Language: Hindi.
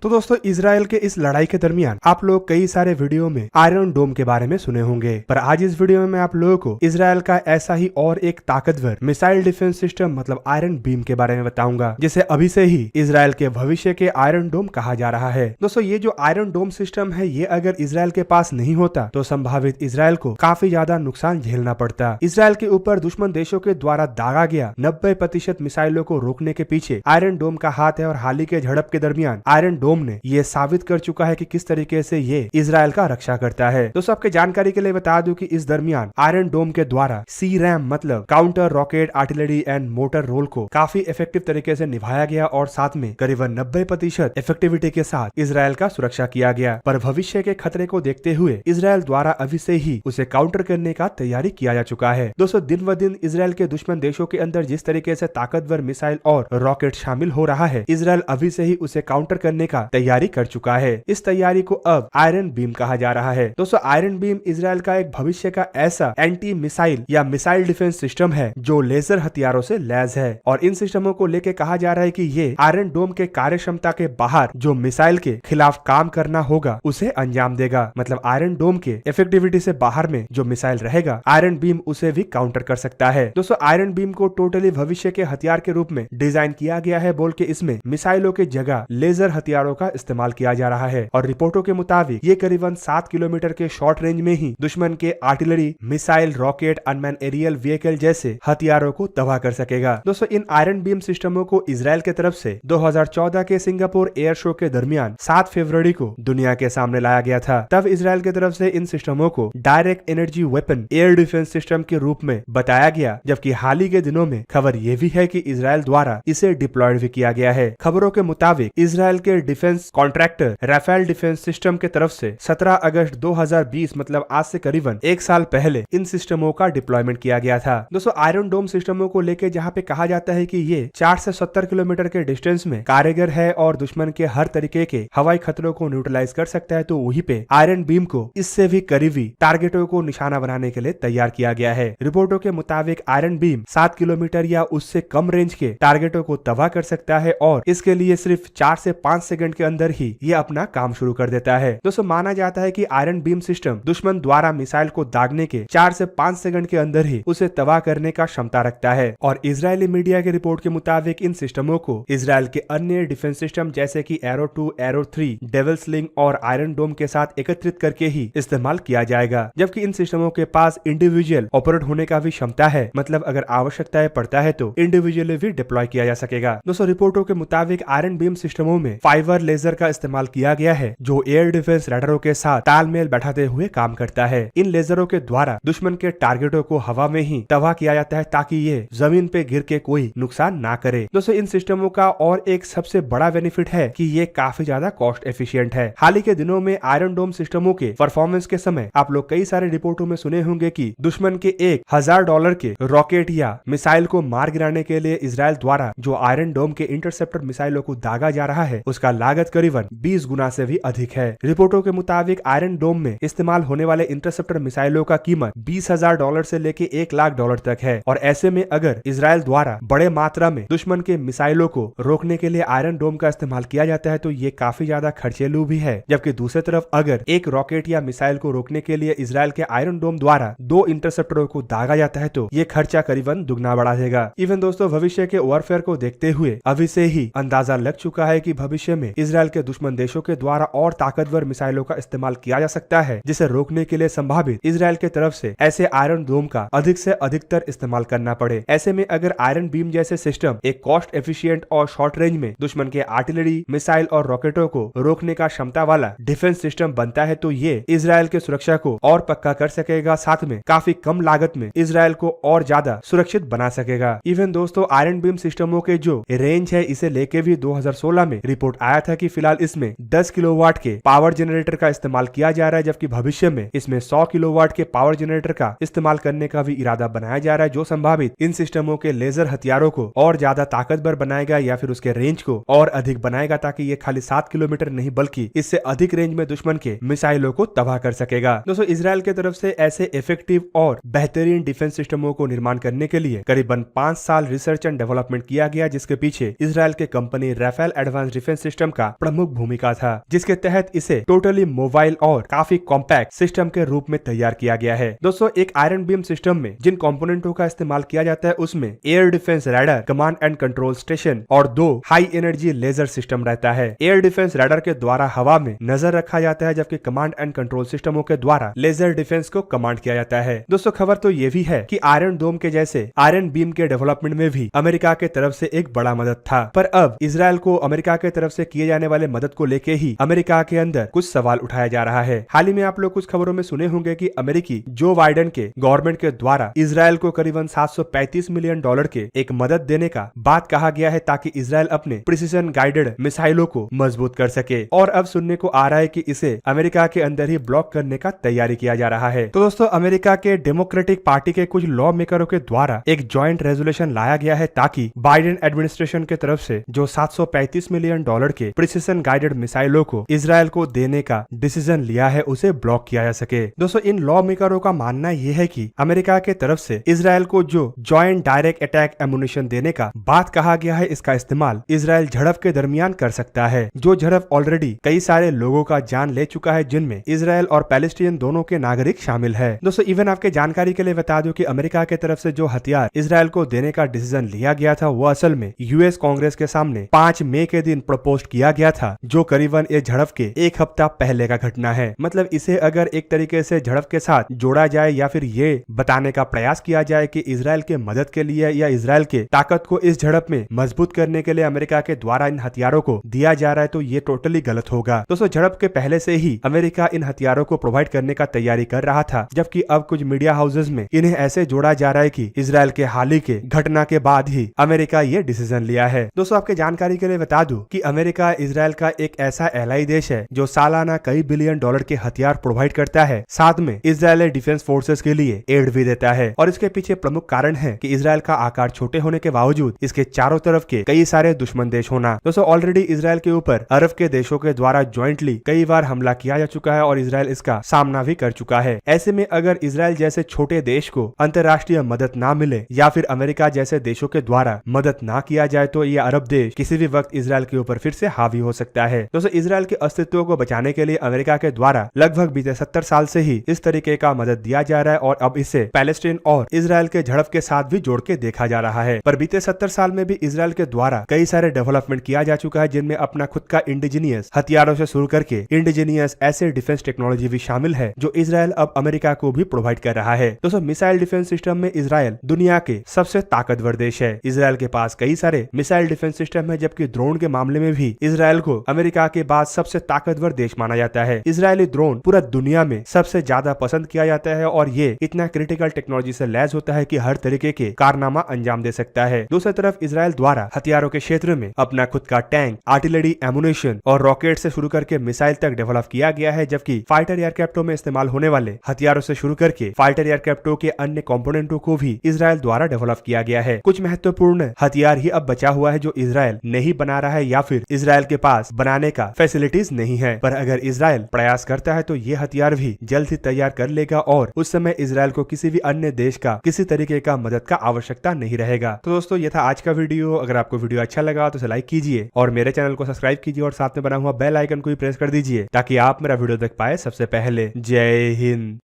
तो दोस्तों इजराइल के इस लड़ाई के दरमियान आप लोग कई सारे वीडियो में आयरन डोम के बारे में सुने होंगे, पर आज इस वीडियो में मैं आप लोगों को इजराइल का ऐसा ही और एक ताकतवर मिसाइल डिफेंस सिस्टम मतलब आयरन बीम के बारे में बताऊंगा, जिसे अभी से ही इजराइल के भविष्य के आयरन डोम कहा जा रहा है। दोस्तों ये जो आयरन डोम सिस्टम है, ये अगर इजराइल के पास नहीं होता तो संभावित इजराइल को काफी ज्यादा नुकसान झेलना पड़ता। इजराइल के ऊपर दुश्मन देशों के द्वारा दागा गया 90% मिसाइलों को रोकने के पीछे आयरन डोम का हाथ है, और हाल ही के झड़प के दरमियान आयरन डोम ने ये साबित कर चुका है कि किस तरीके से ये इजराइल का रक्षा करता है। दोस्तों आपके जानकारी के लिए बता दूं कि इस दरमियान आयरन डोम के द्वारा CRAM मतलब counter rocket artillery and mortar role को काफी इफेक्टिव तरीके से निभाया गया, और साथ में करीबन 90% इफेक्टिविटी के साथ इजराइल का सुरक्षा किया गया। पर भविष्य के खतरे को देखते हुए इजराइल द्वारा अभी से ही उसे काउंटर करने का तैयारी किया जा चुका है। दोस्तों दिन व दिन इजराइल के दुश्मन देशों के अंदर जिस तरीके से ताकतवर मिसाइल और रॉकेट शामिल हो रहा है, इजराइल अभी से ही उसे काउंटर करने का तैयारी कर चुका है। इस तैयारी को अब आयरन बीम कहा जा रहा है। दोस्तों आयरन बीम इजराइल का एक भविष्य का ऐसा एंटी मिसाइल या मिसाइल डिफेंस सिस्टम है जो लेजर हथियारों से लैस है, और इन सिस्टमों को लेकर कहा जा रहा है कि ये आयरन डोम के कार्य क्षमता के बाहर जो मिसाइल के खिलाफ काम करना होगा उसे अंजाम देगा। मतलब आयरन डोम के इफेक्टिविटी से बाहर में जो मिसाइल रहेगा, आयरन बीम उसे भी काउंटर कर सकता है। दोस्तों आयरन बीम को टोटली भविष्य के हथियार के रूप में डिजाइन किया गया है, बोल के इसमें मिसाइलों के जगह लेजर हथियारों का इस्तेमाल किया जा रहा है, और रिपोर्टों के मुताबिक ये करीबन 7 किलोमीटर के शॉर्ट रेंज में ही दुश्मन के artillery, missile, rocket, unmanned aerial vehicle जैसे हथियारों को तबाह कर सकेगा। दोस्तों इन आयरन बीम सिस्टमों को इजराइल के तरफ से 2014 के सिंगापुर एयर शो के दरमियान 7 फरवरी को दुनिया के सामने लाया गया था। तब इजराइल की तरफ से इन सिस्टमों को direct energy weapon air defence system के रूप में बताया गया, जबकि हाल ही के दिनों में खबर यह भी है कि इजराइल द्वारा इसे डिप्लॉयड भी किया गया है। खबरों के मुताबिक इजराइल के defence contractor Rafael defence system के तरफ से 17 अगस्त 2020 मतलब आज से करीबन एक साल पहले इन सिस्टमों का डिप्लॉयमेंट किया गया था। दोस्तों आयरन डोम सिस्टमों को लेकर जहां पे कहा जाता है कि ये 4 से 70 किलोमीटर के डिस्टेंस में कारगर है और दुश्मन के हर तरीके के हवाई खतरों को न्यूट्रलाइज कर सकता है, तो वहीं पे आयरन बीम को इससे भी करीबी टारगेटों को निशाना बनाने के लिए तैयार किया गया है। रिपोर्टों के मुताबिक आयरन बीम 7 किलोमीटर या उससे कम रेंज के टारगेटों को तबाह कर सकता है, और इसके लिए सिर्फ 4 से 5 सेकंड के अंदर ही ये अपना काम शुरू कर देता है। दोस्तों माना जाता है कि आयरन बीम सिस्टम दुश्मन द्वारा मिसाइल को दागने के 4 से 5 सेकंड के अंदर ही उसे तबाह करने का क्षमता रखता है, और इजरायली मीडिया के रिपोर्ट के मुताबिक इन सिस्टमों को इजराइल के अन्य डिफेंस सिस्टम जैसे कि एरो 2, एरो 3, डेविल स्लिंग और आयरन डोम के साथ एकत्रित करके ही इस्तेमाल किया जाएगा, जबकि इन सिस्टमों के पास इंडिविजुअल ऑपरेट होने का भी क्षमता है। मतलब अगर आवश्यकता पड़ता है तो इंडिविजुअली भी डिप्लॉय किया जा सकेगा। दोस्तों रिपोर्टों के मुताबिक आयरन बीम सिस्टमों में फाइबर लेजर का इस्तेमाल किया गया है, जो एयर डिफेंस रडारों के साथ तालमेल बैठाते हुए काम करता है। इन लेजरों के द्वारा दुश्मन के टारगेटों को हवा में ही तबाह किया जाता है, ताकि ये जमीन पे गिर के कोई नुकसान ना करे। दोस्तों इन सिस्टमों का और एक सबसे बड़ा बेनिफिट है कि ये काफी ज्यादा कॉस्ट एफिशिएंट है। हाल ही के दिनों में आयरन डोम सिस्टमों के परफॉर्मेंस के समय आप लोग कई सारे रिपोर्टों में सुने होंगे कि दुश्मन के $1000 के रॉकेट या मिसाइल को मार गिराने के लिए इजराइल द्वारा जो आयरन डोम के इंटरसेप्टर मिसाइलों को दागा जा रहा है, उसका लागत करीबन 20 गुना से भी अधिक है। रिपोर्टों के मुताबिक आयरन डोम में इस्तेमाल होने वाले इंटरसेप्टर मिसाइलों का कीमत $20,000 से लेके $1,00,000 तक है, और ऐसे में अगर इजराइल द्वारा बड़े मात्रा में दुश्मन के मिसाइलों को रोकने के लिए आयरन डोम का इस्तेमाल किया जाता है तो ये काफी ज्यादा खर्चेलू भी है। जबकि दूसरी तरफ अगर एक रॉकेट या मिसाइल को रोकने के लिए इजराइल के आयरन डोम द्वारा 2 इंटरसेप्टरों को दागा जाता है तो ये खर्चा करीबन दुगना बढ़ा देगा। इवन दोस्तों भविष्य के वॉरफेयर को देखते हुए अभी से ही अंदाजा लग चुका है कि भविष्य में इजराइल के दुश्मन देशों के द्वारा और ताकतवर मिसाइलों का इस्तेमाल किया जा सकता है, जिसे रोकने के लिए संभावित इजराइल के तरफ से ऐसे आयरन डोम का अधिक से अधिकतर इस्तेमाल करना पड़े। ऐसे में अगर आयरन बीम जैसे सिस्टम एक कॉस्ट एफिशिएंट और शॉर्ट रेंज में दुश्मन के आर्टिलरी, मिसाइल और रॉकेटों को रोकने का क्षमता वाला डिफेंस सिस्टम बनता है, तो ये इजराइल के सुरक्षा को और पक्का कर सकेगा, साथ में काफी कम लागत में इजराइल को और ज्यादा सुरक्षित बना सकेगा। इवन दोस्तों आयरन बीम सिस्टमों के जो रेंज है, इसे लेके भी 2016 में रिपोर्ट आया था कि फिलहाल इसमें 10 किलोवाट के पावर जनरेटर का इस्तेमाल किया जा रहा है, जबकि भविष्य में इसमें 100 किलोवाट के पावर जनरेटर का इस्तेमाल करने का भी इरादा बनाया जा रहा है, जो संभावित इन सिस्टमों के लेजर हथियारों को और ज्यादा ताकतवर बनाएगा या फिर उसके रेंज को और अधिक बनाएगा, ताकि ये खाली 7 किलोमीटर नहीं बल्कि इससे अधिक रेंज में दुश्मन के मिसाइलों को तबाह कर सकेगा। दोस्तों इजराइल की तरफ से ऐसे इफेक्टिव और बेहतरीन डिफेंस सिस्टमों को निर्माण करने के लिए करीबन 5 साल रिसर्च एंड डेवलपमेंट किया गया, जिसके पीछे इजराइल के company Rafael advance defence system का प्रमुख भूमिका था, जिसके तहत इसे टोटली मोबाइल और काफी कॉम्पैक्ट सिस्टम के रूप में तैयार किया गया है। दोस्तों, एक आयरन बीम सिस्टम में जिन कंपोनेंटों का इस्तेमाल किया जाता है उसमें air defence radar, command and control station और 2 हाई एनर्जी लेजर सिस्टम रहता है। एयर डिफेंस रैडर के द्वारा हवा में नजर रखा जाता है, जबकि कमांड एंड कंट्रोल सिस्टमों के द्वारा लेजर डिफेंस को कमांड किया जाता है। दोस्तों, खबर तो ये भी है कि आयरन डोम के जैसे आयरन बीम के डेवलपमेंट में भी अमेरिका के तरफ से एक बड़ा मदद था, पर अब इजराइल को अमेरिका के तरफ से किए जाने वाले मदद को लेके ही अमेरिका के अंदर कुछ सवाल उठाया जा रहा है। हाल ही में आप लोग कुछ खबरों में सुने होंगे कि अमेरिकी जो बाइडेन के गवर्नमेंट के द्वारा इजराइल को करीबन $735 मिलियन के एक मदद देने का बात कहा गया है, ताकि इजराइल अपने प्रिसीजन गाइडेड मिसाइलों को मजबूत कर सके। और अब सुनने को आ रहा है कि इसे अमेरिका के अंदर ही ब्लॉक करने का तैयारी किया जा रहा है। तो दोस्तों, अमेरिका के डेमोक्रेटिक पार्टी के कुछ लॉ मेकरों के द्वारा एक ज्वाइंट रेजोल्यूशन लाया गया है, ताकि बाइडेन एडमिनिस्ट्रेशन के तरफ से जो $735 मिलियन के प्रिसीजन गाइडेड मिसाइलों को इजराइल को देने का डिसीजन लिया है, उसे ब्लॉक किया जा सके। दोस्तों, इन लॉ मेकरों का मानना यह है कि अमेरिका के तरफ से इजराइल को जो ज्वाइंट डायरेक्ट अटैक एमुनिशन देने का बात कहा गया है, इसका इस्तेमाल इजराइल झड़प के दरमियान कर सकता है, जो झड़प ऑलरेडी कई सारे लोगों का जान ले चुका है, जिनमें इजराइल और पैलेस्टीन दोनों के नागरिक शामिल है। दोस्तों, इवन आपके जानकारी के लिए बता दूं कि अमेरिका के तरफ से जो हथियार इजराइल को देने का डिसीजन लिया गया था, वो असल में यूएस कांग्रेस के सामने 5 मई के दिन प्रपोज किया गया था, जो करीबन ये झड़प के एक हफ्ता पहले का घटना है। मतलब इसे अगर एक तरीके से झड़प के साथ जोड़ा जाए या फिर ये बताने का प्रयास किया जाए कि इजराइल के मदद के लिए या इजराइल के ताकत को इस झड़प में मजबूत करने के लिए अमेरिका के द्वारा इन हथियारों को दिया जा रहा है, तो ये टोटली गलत होगा। दोस्तों, झड़प के पहले से ही अमेरिका इन हथियारों को प्रोवाइड करने का तैयारी कर रहा था, जबकि अब कुछ मीडिया हाउसेज में इन्हें ऐसे जोड़ा जा रहा है कि इजराइल के हाल ही के घटना के बाद ही अमेरिका ये डिसीजन लिया है। दोस्तों, आपके जानकारी के लिए बता दूं कि अमेरिका इजराइल का एक ऐसा एलाई देश है जो सालाना कई बिलियन डॉलर के हथियार प्रोवाइड करता है, साथ में इजरायली डिफेंस फोर्सेस के लिए एड भी देता है। और इसके पीछे प्रमुख कारण है कि इजराइल का आकार छोटे होने के बावजूद इसके चारों तरफ के कई सारे दुश्मन देश होना। दोस्तों, ऑलरेडी इजराइल के ऊपर अरब के देशों के द्वारा ज्वाइंटली कई बार हमला किया जा चुका है और इजराइल इसका सामना भी कर चुका है। ऐसे में अगर इजराइल जैसे छोटे देश को अंतर्राष्ट्रीय मदद ना मिले या फिर अमेरिका जैसे देशों के द्वारा मदद ना किया जाए, तो ये अरब देश किसी भी वक्त इजराइल के ऊपर फिर से हावी हो सकता है। दोस्तों, इजराइल के अस्तित्व को बचाने के लिए अमेरिका के द्वारा लगभग बीते 70 साल से ही इस तरीके का मदद दिया जा रहा है, और अब इसे पैलेस्टीन और इजराइल के झड़प के साथ भी जोड़ के देखा जा रहा है। पर बीते 70 साल में भी इजराइल के द्वारा कई सारे डेवलपमेंट किया जा चुका है, जिनमें अपना खुद का इंडिजीनियस हथियारों से शुरू करके इंडिजीनियस ऐसे डिफेंस टेक्नोलॉजी भी शामिल है, जो इजराइल अब अमेरिका को भी प्रोवाइड कर रहा है। दोस्तों, मिसाइल डिफेंस सिस्टम में इजराइल दुनिया के सबसे ताकतवर देश है। इजराइल के पास कई सारे मिसाइल डिफेंस सिस्टम है, जबकि ड्रोन के मामले में भी इजराइल को अमेरिका के बाद सबसे ताकतवर देश माना जाता है। इजरायली ड्रोन पूरा दुनिया में सबसे ज्यादा पसंद किया जाता है, और ये इतना क्रिटिकल टेक्नोलॉजी से लैस होता है कि हर तरीके के कारनामा अंजाम दे सकता है। दूसरी तरफ इजराइल द्वारा हथियारों के क्षेत्र में अपना खुद का टैंक, आर्टिलरी एमुनेशन और रॉकेट से शुरू करके मिसाइल तक डेवलप किया गया है, जबकि फाइटर एयरक्राफ्टों में इस्तेमाल होने वाले हथियारों से शुरू करके फाइटर एयरक्राफ्टों के अन्य कंपोनेंटों को भी इजराइल द्वारा डेवलप किया गया है। कुछ महत्वपूर्ण हथियार ही अब बचा हुआ है जो इजराइल नहीं बना रहा है, या फिर इजराइल के पास बनाने का फैसिलिटीज नहीं है। पर अगर इजराइल प्रयास करता है तो ये हथियार भी जल्द ही तैयार कर लेगा, और उस समय इजराइल को किसी भी अन्य देश का किसी तरीके का मदद का आवश्यकता नहीं रहेगा। तो दोस्तों, ये था आज का वीडियो। अगर आपको वीडियो अच्छा लगा तो इसे लाइक कीजिए और मेरे चैनल को सब्सक्राइब कीजिए, और साथ में बना हुआ बेल आइकन को भी प्रेस कर दीजिए, ताकि आप मेरा वीडियो देख पाए सबसे पहले। जय हिंद।